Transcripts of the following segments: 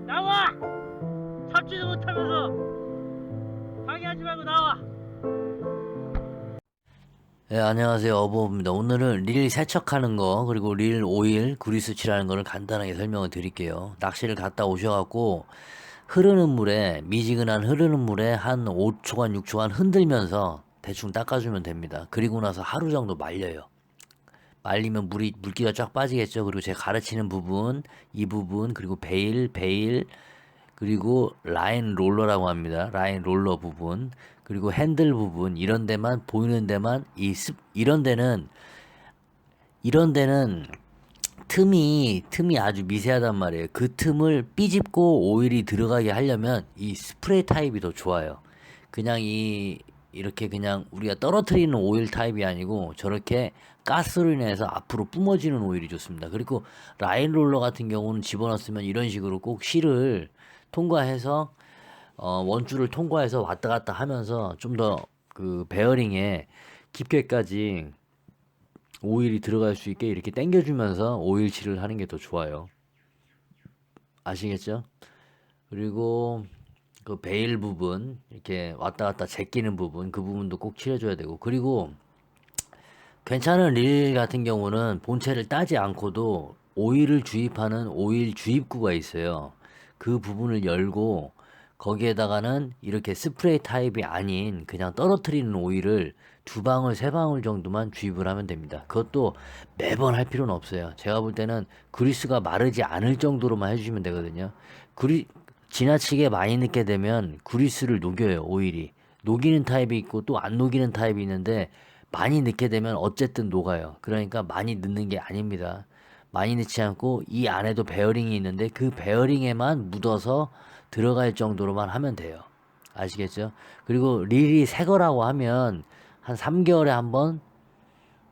나와! 잡지도 못하면서 방해하지 말고 나와! 네, 안녕하세요. 어버입니다. 오늘은 릴 세척하는 거, 그리고 릴 오일, 그리스 칠하는 거를 간단하게 설명을 드릴게요. 낚시를 갔다 오셔갖고, 미지근한 흐르는 물에 한 5초간, 6초간 흔들면서 대충 닦아주면 됩니다. 그리고 나서 하루 정도 말려요. 말리면 물기가 쫙 빠지겠죠. 그리고 제가 가르치는 부분, 이 부분, 그리고 베일, 그리고 라인 롤러라고 합니다. 라인 롤러 부분, 그리고 핸들 부분, 이런 데만, 보이는 데만, 이런 데는 틈이 아주 미세하단 말이에요. 그 틈을 삐집고 오일이 들어가게 하려면 이 스프레이 타입이 더 좋아요. 그냥 이렇게 그냥 우리가 떨어뜨리는 오일 타입이 아니고 저렇게 가스로 인해서 앞으로 뿜어지는 오일이 좋습니다. 그리고 라인 롤러 같은 경우는 집어넣었으면 이런 식으로 꼭 실을 통과해서 원줄을 통과해서 왔다 갔다 하면서 좀 더 그 베어링에 깊게까지 오일이 들어갈 수 있게 이렇게 당겨주면서 오일칠을 하는 게 더 좋아요. 아시겠죠? 그리고 그 베일 부분 이렇게 왔다 갔다 제끼는 부분, 그 부분도 꼭 칠해줘야 되고, 그리고 괜찮은 릴 같은 경우는 본체를 따지 않고도 오일을 주입하는 오일 주입구가 있어요. 그 부분을 열고 거기에다가는 이렇게 스프레이 타입이 아닌 그냥 떨어뜨리는 오일을 두 방울, 세 방울 정도만 주입을 하면 됩니다. 그것도 매번 할 필요는 없어요. 제가 볼 때는 그리스가 마르지 않을 정도로만 해주시면 되거든요. 그리, 지나치게 많이 넣게 되면 그리스를 녹여요, 오일이. 녹이는 타입이 있고 또 안 녹이는 타입이 있는데 많이 넣게 되면 어쨌든 녹아요. 그러니까 많이 넣는 게 아닙니다. 많이 넣지 않고 이 안에도 베어링이 있는데 그 베어링에만 묻어서 들어갈 정도로만 하면 돼요. 아시겠죠? 그리고 릴이 새 거라고 하면 한 3개월에 한 번,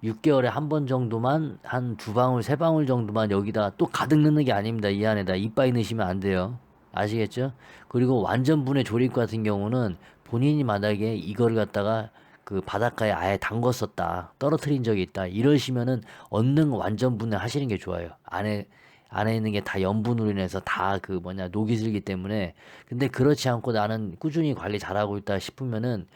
6개월에 한 번 정도만 한 두 방울, 세 방울 정도만 여기다 또 가득 넣는 게 아닙니다. 이 안에다 이빠이 넣으시면 안 돼요. 아시겠죠? 그리고 완전 분해 조립 같은 경우는 본인이 만약에 이거를 갖다가 그 바닷가에 아예 담궜었다, 떨어뜨린 적이 있다, 이러시면은 얼른 완전 분해 하시는 게 좋아요. 안에 있는 게 다 염분으로 인해서 다 그 뭐냐 녹이 슬기 때문에. 근데 그렇지 않고 나는 꾸준히 관리 잘하고 있다 싶으면은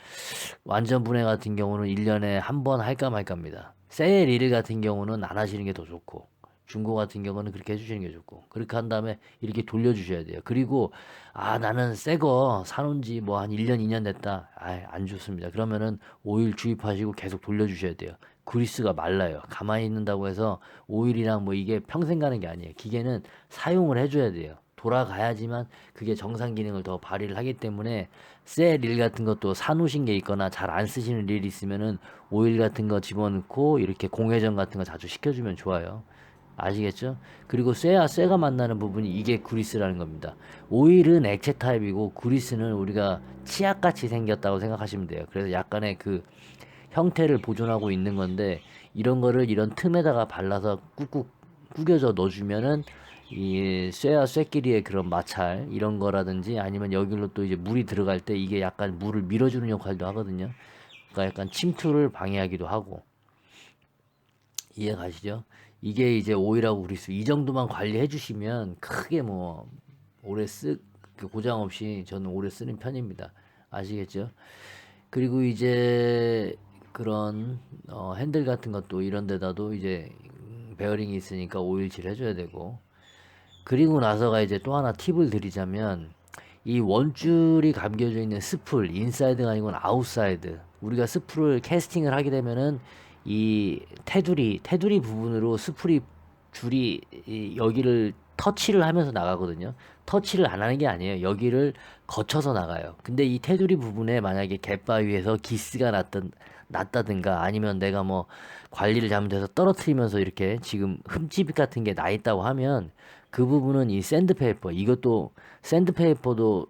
완전 분해 같은 경우는 1년에 한 번 할까 말까입니다. 셀 일 같은 경우는 안 하시는 게 더 좋고, 중고 같은 경우는 그렇게 해주시는 게 좋고, 그렇게 한 다음에 이렇게 돌려주셔야 돼요. 그리고 나는 새 거 사놓은 지 뭐 한 1년 2년 됐다, 안 좋습니다. 그러면은 오일 주입하시고 계속 돌려주셔야 돼요. 그리스가 말라요. 가만히 있는다고 해서 오일이랑 뭐 이게 평생 가는 게 아니에요. 기계는 사용을 해줘야 돼요. 돌아가야지만 그게 정상 기능을 더 발휘를 하기 때문에 새 릴 같은 것도 사놓으신 게 있거나 잘 안 쓰시는 릴 있으면은 오일 같은 거 집어넣고 이렇게 공회전 같은 거 자주 시켜주면 좋아요. 아시겠죠? 그리고 쇠가 만나는 부분이 이게 그리스라는 겁니다. 오일은 액체 타입이고 그리스는 우리가 치약같이 생겼다고 생각하시면 돼요. 그래서 약간의 그 형태를 보존하고 있는 건데, 이런 거를 이런 틈에다가 발라서 꾹꾹 구겨져 넣어주면은 이 쇠와 쇠끼리의 그런 마찰 이런 거라든지, 아니면 여기로 또 이제 물이 들어갈 때 이게 약간 물을 밀어주는 역할도 하거든요. 그러니까 약간 침투를 방해하기도 하고. 이해 가시죠? 이게 이제 오일하고 그리스 이 정도만 관리해 주시면 크게 뭐 오래 그 고장 없이 저는 오래 쓰는 편입니다. 아시겠죠? 그리고 이제 그런 핸들 같은 것도 이런 데다도 이제 베어링이 있으니까 오일칠 해줘야 되고, 그리고 나서가 이제 또 하나 팁을 드리자면, 이 원줄이 감겨져 있는 스풀, 인사이드가 아니고 아웃사이드, 우리가 스풀을 캐스팅을 하게 되면은 이 테두리 부분으로 스풀이 줄이 여기를 터치를 하면서 나가거든요. 터치를 안 하는 게 아니에요. 여기를 거쳐서 나가요. 근데 이 테두리 부분에 만약에 갯바위에서 기스가 났다든가, 아니면 내가 뭐 관리를 잘못해서 떨어뜨리면서 이렇게 지금 흠집 같은 게 나 있다고 하면, 그 부분은 이 샌드페이퍼, 이것도 샌드페이퍼도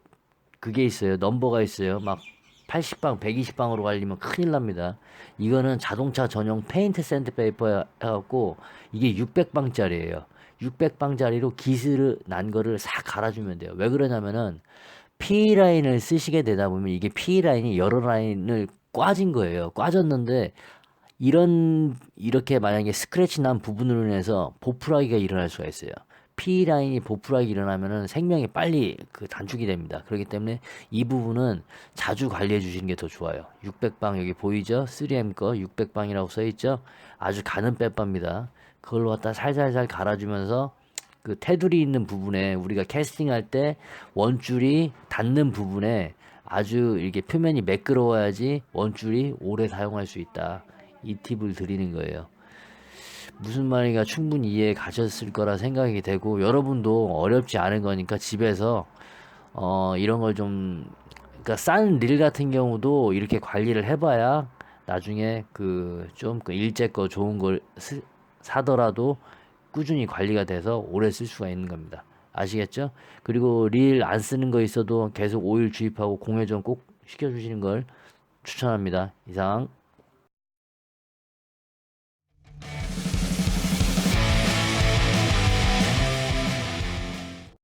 그게 있어요. 넘버가 있어요. 막 80방, 120방으로 갈리면 큰일 납니다. 이거는 자동차 전용 페인트 샌드페이퍼 해갖고 이게 600방짜리예요. 600방짜리로 기스를 난 거를 싹 갈아주면 돼요. 왜 그러냐면은 P라인을 쓰시게 되다 보면 이게 P라인이 여러 라인을 꽈진 거예요. 꽈졌는데 이렇게 만약에 스크래치 난 부분으로 인해서 보풀하기가 일어날 수가 있어요. P 라인이 보풀하게 일어나면은 생명이 빨리 그 단축이 됩니다. 그렇기 때문에 이 부분은 자주 관리해 주시는 게 더 좋아요. 600방 여기 보이죠? 3M 거 600방이라고 써 있죠? 아주 가는 빼빠입니다. 그걸로 갖다 살살살 갈아주면서 그 테두리 있는 부분에 우리가 캐스팅할 때 원줄이 닿는 부분에 아주 이렇게 표면이 매끄러워야지 원줄이 오래 사용할 수 있다. 이 팁을 드리는 거예요. 무슨 말인가 충분히 이해 가셨을 거라 생각이 되고 여러분도 어렵지 않은 거니까 집에서 이런 걸 좀 그러니까 싼 릴 같은 경우도 이렇게 관리를 해봐야 나중에 그 좀 그 일제 거 좋은 걸 사더라도 꾸준히 관리가 돼서 오래 쓸 수가 있는 겁니다. 아시겠죠? 그리고 릴 안 쓰는 거 있어도 계속 오일 주입하고 공회 좀 꼭 시켜주시는 걸 추천합니다. 이상.